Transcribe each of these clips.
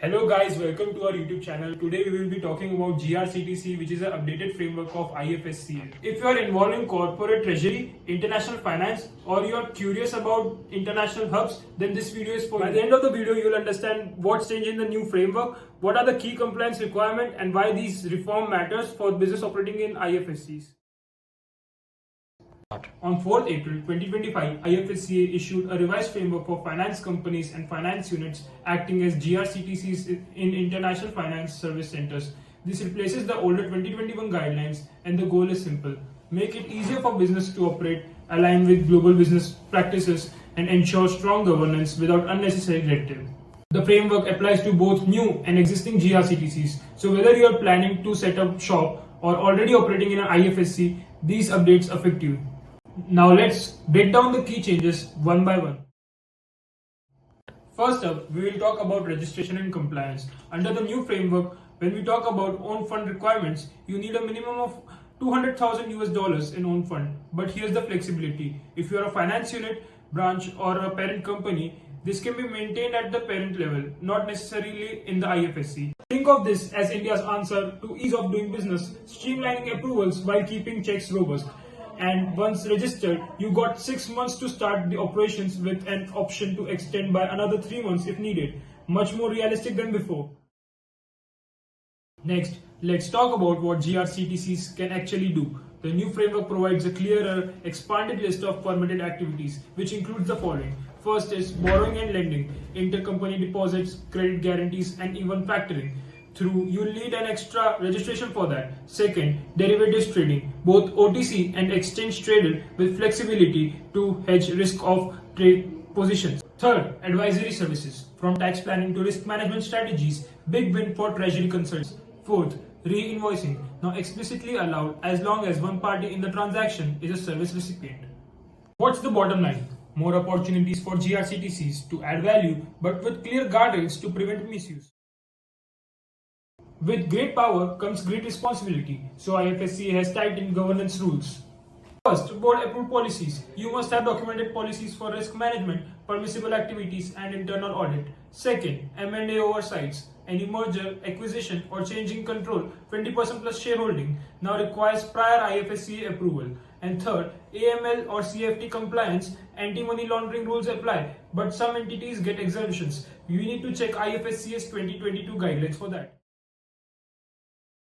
Hello guys, welcome to our YouTube channel. Today we will be talking about GRCTC, which is an updated framework of IFSCA. If you are involved in corporate treasury, international finance, or you are curious about international hubs, then this video is for you. By the end of the video, you will understand what's changed in the new framework, what are the key compliance requirements, and why these reform matters for business operating in IFSCs. On 4th April 2025, IFSCA issued a revised framework for finance companies and finance units acting as GRCTCs in international finance service centers. This replaces the older 2021 guidelines, and the goal is simple: make it easier for business to operate, align with global business practices, and ensure strong governance without unnecessary red tape. The framework applies to both new and existing GRCTCs, so whether you are planning to set up shop or already operating in an IFSC, these updates affect you. Now let's break down the key changes one by one. First up, we will talk about registration and compliance. Under the new framework, when we talk about own fund requirements, you need a minimum of $200,000 in own fund. But here's the flexibility. If you are a finance unit, branch, or a parent company, this can be maintained at the parent level, not necessarily in the IFSC. Think of this as India's answer to ease of doing business, streamlining approvals while keeping checks robust. And once registered, you got 6 months to start the operations with an option to extend by another 3 months if needed. Much more realistic than before. Next, let's talk about what GRCTCs can actually do. The new framework provides a clearer, expanded list of permitted activities, which includes the following. First is borrowing and lending, intercompany deposits, credit guarantees, and even factoring. You'll need an extra registration for that. Second, derivatives trading, both OTC and exchange traded with flexibility to hedge risk of trade positions. Third, advisory services, from tax planning to risk management strategies, big win for treasury consultants. Fourth, re-invoicing, now explicitly allowed as long as one party in the transaction is a service recipient. What's the bottom line? More opportunities for GRCTCs to add value, but with clear guardrails to prevent misuse. With great power comes great responsibility, so IFSCA has tightened governance rules. First, board approved policies. You must have documented policies for risk management, permissible activities, and internal audit. Second, M&A oversights. Any merger, acquisition, or changing control, 20% plus shareholding, now requires prior IFSCA approval. And third, AML or CFT compliance, anti-money laundering rules apply, but some entities get exemptions. You need to check IFSCA's 2022 guidelines for that.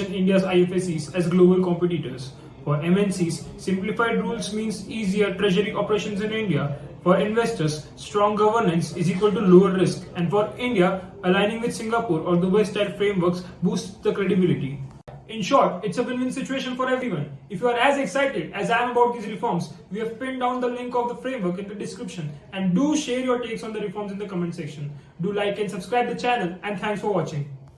India's IFSCs as global competitors. For MNCs, simplified rules means easier treasury operations in India. For investors, strong governance is equal to lower risk. And for India, aligning with Singapore or Dubai-style frameworks boosts the credibility. In short, it's a win-win situation for everyone. If you are as excited as I am about these reforms, we have pinned down the link of the framework in the description. And do share your takes on the reforms in the comment section. Do like and subscribe the channel, and thanks for watching.